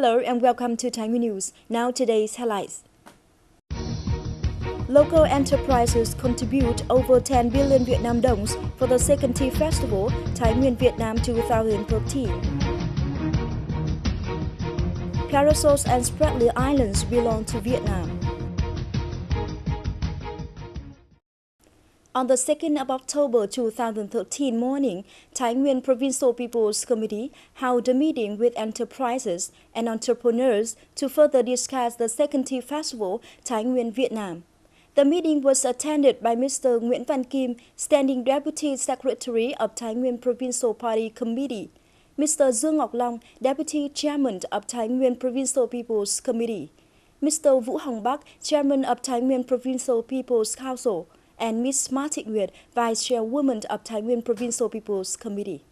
Hello and welcome to Thai News. Now today's highlights. Local enterprises contribute over 10 billion Vietnam dongs for the second Tea Festival, Thai Nguyen Viet Nam 2013. Paracels and Spratlys Islands belong to Vietnam. On the 2nd of October 2013 morning, Thai Nguyen Provincial People's Committee held a meeting with enterprises and entrepreneurs to further discuss the second Tea Festival, Thai Nguyen Viet Nam. The meeting was attended by Mr. Nguyễn Văn Kim, Standing Deputy Secretary of Thai Nguyen Provincial Party Committee, Mr. Dương Ngọc Long, Deputy Chairman of Thai Nguyen Provincial People's Committee, Mr. Vũ Hồng Bắc, Chairman of Thai Nguyen Provincial People's Council, and Ms. Ma Thị Nguyệt, Vice Chairwoman of Thai Nguyen Provincial People's Committee.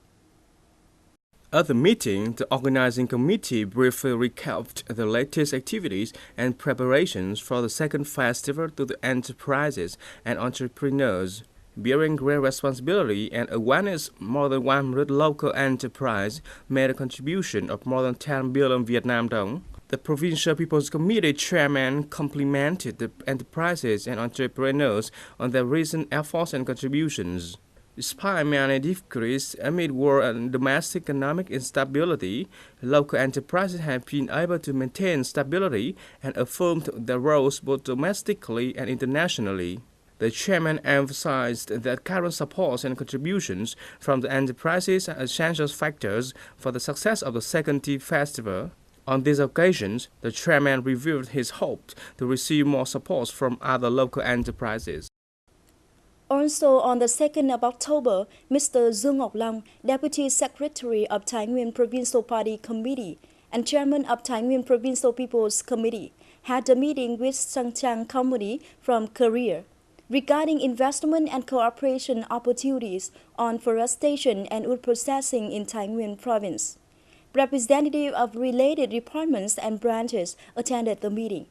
At the meeting, the organizing committee briefly recapped the latest activities and preparations for the second festival to the enterprises and entrepreneurs. Bearing great responsibility and awareness, more than 100 local enterprises made a contribution of more than 10 billion Vietnam dong. The Provincial People's Committee chairman complimented the enterprises and entrepreneurs on their recent efforts and contributions. Despite many difficulties amid war and domestic economic instability, local enterprises have been able to maintain stability and affirmed their roles both domestically and internationally. The chairman emphasized that current supports and contributions from the enterprises are essential factors for the success of the second Tea Festival. On these occasions, the chairman revealed his hope to receive more support from other local enterprises. Also on the 2nd of October, Mr. Dương Ngọc Long, Deputy Secretary of Thai Nguyen Provincial Party Committee and Chairman of Thai Nguyen Provincial People's Committee, had a meeting with Sang Chang Company from Korea regarding investment and cooperation opportunities on forestation and wood processing in Thai Nguyen Province. Representatives of related departments and branches attended the meeting.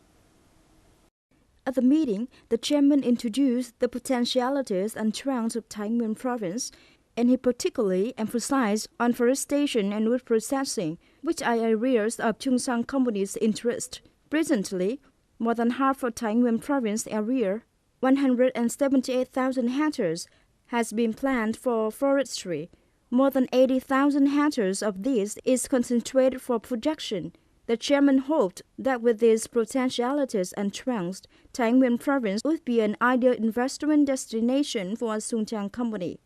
At the meeting, the chairman introduced the potentialities and strengths of Thai Nguyen Province, and he particularly emphasized on forestation and wood processing, which are areas of Chung Sang Company's interest. Presently, more than half of Thai Nguyen Province area, 178,000 hectares, has been planned for forestry. More than 80,000 hectares of this is concentrated for production. The chairman hoped that with these potentialities and strengths, Thai Nguyen Province would be an ideal investment destination for a Sang Chang Company.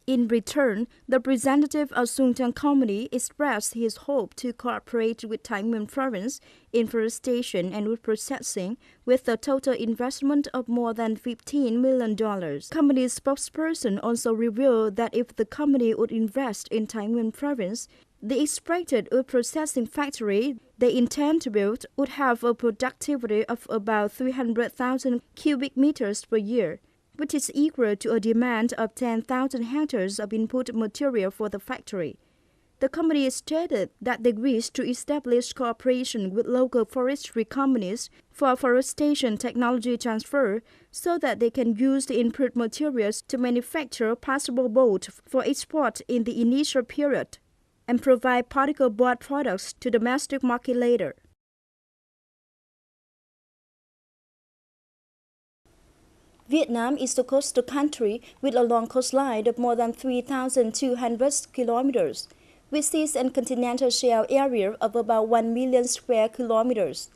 In return, the representative of Sang Chang Company expressed his hope to cooperate with Thai Nguyen Province in forestation and wood processing with a total investment of more than $15 million. Company's spokesperson also revealed that if the company would invest in Thai Nguyen Province, the expected wood processing factory they intend to build would have a productivity of about 300,000 cubic meters per year, which is equal to a demand of 10,000 hectares of input material for the factory. The company stated that they wish to establish cooperation with local forestry companies for forestation technology transfer so that they can use the input materials to manufacture possible board for export in the initial period and provide particle board products to domestic market later. Vietnam is the coastal country with a long coastline of more than 3,200 kilometers, with seas and continental shelf area of about 1 million square kilometers.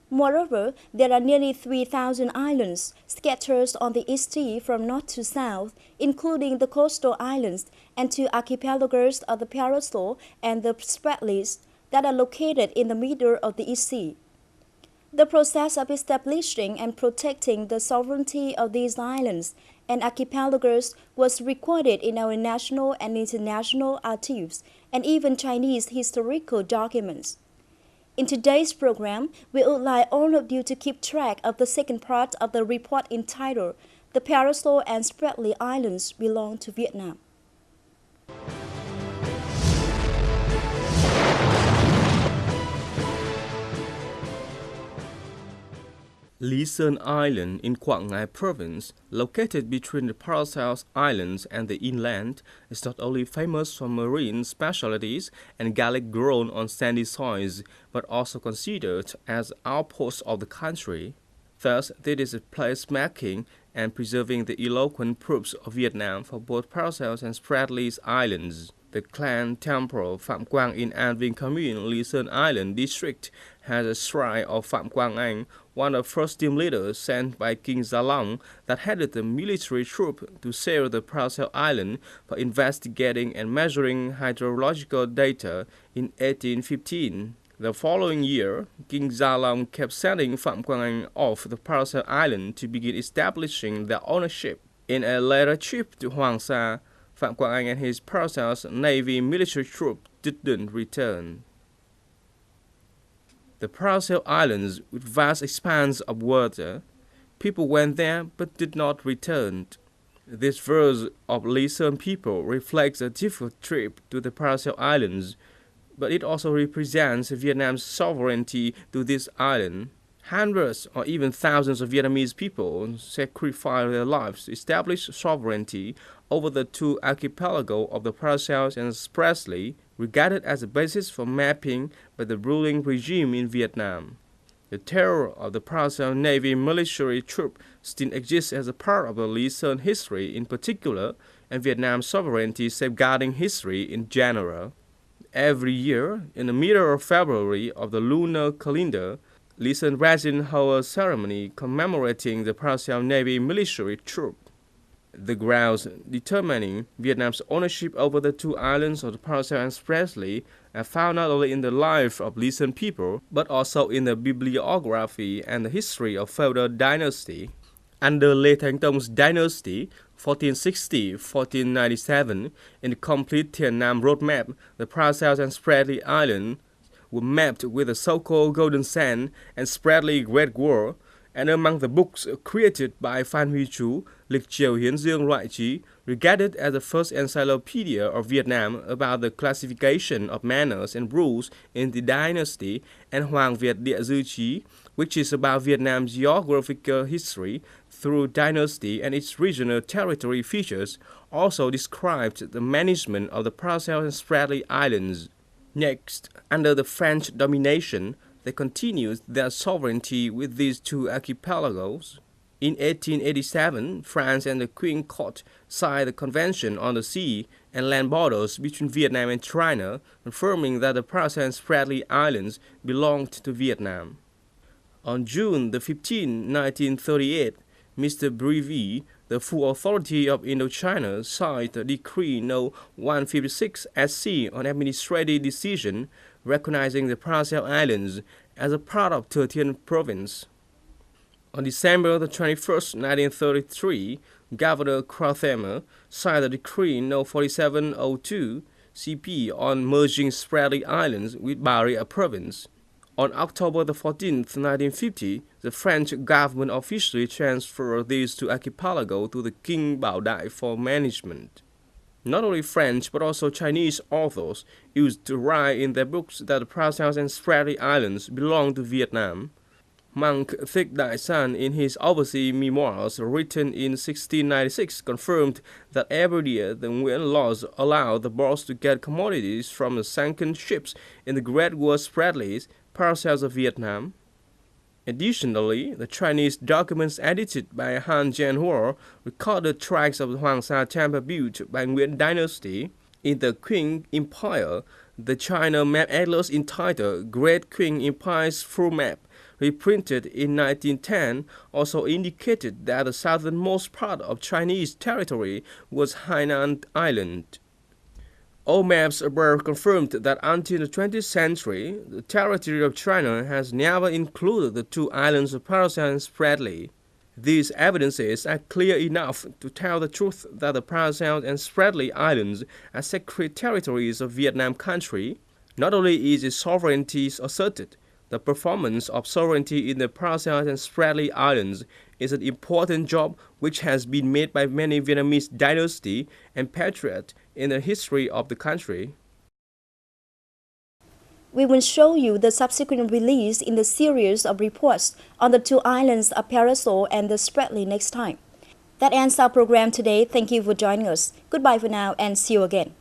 Moreover, there are nearly 3,000 islands scattered on the East Sea from north to south, including the coastal islands and two archipelagos of the Paracels and the Spratlys that are located in the middle of the East Sea. The process of establishing and protecting the sovereignty of these islands and archipelagos was recorded in our national and international archives and even Chinese historical documents. In today's program, we would like all of you to keep track of the second part of the report entitled "The Paracels and Spratlys Islands Belong to Vietnam." Lý Sơn Island in Quảng Ngãi Province, located between the Paracels Islands and the inland, is not only famous for marine specialties and garlic grown on sandy soils, but also considered as outpost of the country. Thus, this is a place marking and preserving the eloquent proofs of Vietnam for both Paracels and Spratlys Islands. The clan temple Phạm Quang in An Vinh Commune, Lý Sơn Island district, has a shrine of Phạm Quang Anh, one of the first team leaders sent by King Gia Long that headed the military troop to sail the Paracel Island for investigating and measuring hydrological data in 1815. The following year, King Gia Long kept sending Phạm Quang Anh off the Paracel Island to begin establishing their ownership. In a later trip to Hoàng Sa, Phạm Quang Anh and his Paracels Navy military troop didn't return. The Paracel Islands, with vast expanse of water, people went there but did not return. This verse of Lý Sơn people reflects a difficult trip to the Paracel Islands, but it also represents Vietnam's sovereignty to this island. Hundreds or even thousands of Vietnamese people sacrificed their lives to establish sovereignty over the two archipelagos of the Paracels and Spratlys, regarded as a basis for mapping by the ruling regime in Vietnam. The terror of the Paracel Navy military troop still exists as a part of the Lý Sơn history in particular, and Vietnam's sovereignty safeguarding history in general. Every year, in the middle of February of the lunar calendar, Lý Sơn residents hold a ceremony commemorating the Paracel Navy military troop. The grounds determining Vietnam's ownership over the two islands of the Paracel and Spratlys are found not only in the life of Lý Sơn people, but also in the bibliography and the history of feudal dynasty. Under Lê Thánh Tong's dynasty, 1460-1497, in the complete Viet Nam roadmap, the Paracels and Spratlys Islands were mapped with the so-called Golden Sand and Spratlys Great Wall, and among the books created by Phan Huy Chú, Lịch Triều Hiến Dương Loại Trí, regarded as the first encyclopedia of Vietnam about the classification of manners and rules in the dynasty, and Hoàng Việt Địa Dư Chí, which is about Vietnam's geographical history through dynasty and its regional territory features, also described the management of the Paracel and Spratlys Islands. Next, under the French domination, they continued their sovereignty with these two archipelagos. In 1887, France and the Queen Court signed the Convention on the Sea and Land Borders between Vietnam and China, confirming that the Paracel and Spratlys Islands belonged to Vietnam. On June 15, 1938, Mr. Brevy, the full authority of Indochina, signed the Decree No. 156 SC on administrative decision recognizing the Paracel Islands as a part of 13th Province. On December 21, 1933, Governor Krauthammer signed the Decree No. 4702 CP on merging Spratlys Islands with Bà Rịa Province. On October 14, 1950, the French government officially transferred these two archipelagos to the King Bảo Đại for management. Not only French but also Chinese authors used to write in their books that the Paracels and Spratlys Islands belong to Vietnam. Monk Thích Đại San, in his overseas memoirs written in 1696, confirmed that every year the Nguyen laws allowed the boats to get commodities from the sunken ships in the Great War Spratlys, Paracels of Vietnam. Additionally, the Chinese documents edited by Han Jianhua recorded tracts of the Hoàng Sa temple built by Nguyen dynasty. In the Qing Empire, the China map atlas entitled Great Qing Empire's Full Map, reprinted in 1910, also indicated that the southernmost part of Chinese territory was Hainan Island. All maps above confirmed that until the 20th century, the territory of China has never included the two islands of Paracel and Spratlys. These evidences are clear enough to tell the truth that the Paracel and Spratlys Islands are sacred territories of Vietnam country. Not only is its sovereignty asserted, the performance of sovereignty in the Paracel and Spratlys Islands is an important job which has been made by many Vietnamese dynasty and patriots in the history of the country. We will show you the subsequent release in the series of reports on the two islands of Paracels and the Spratlys next time. That ends our program today. Thank you for joining us. Goodbye for now and see you again.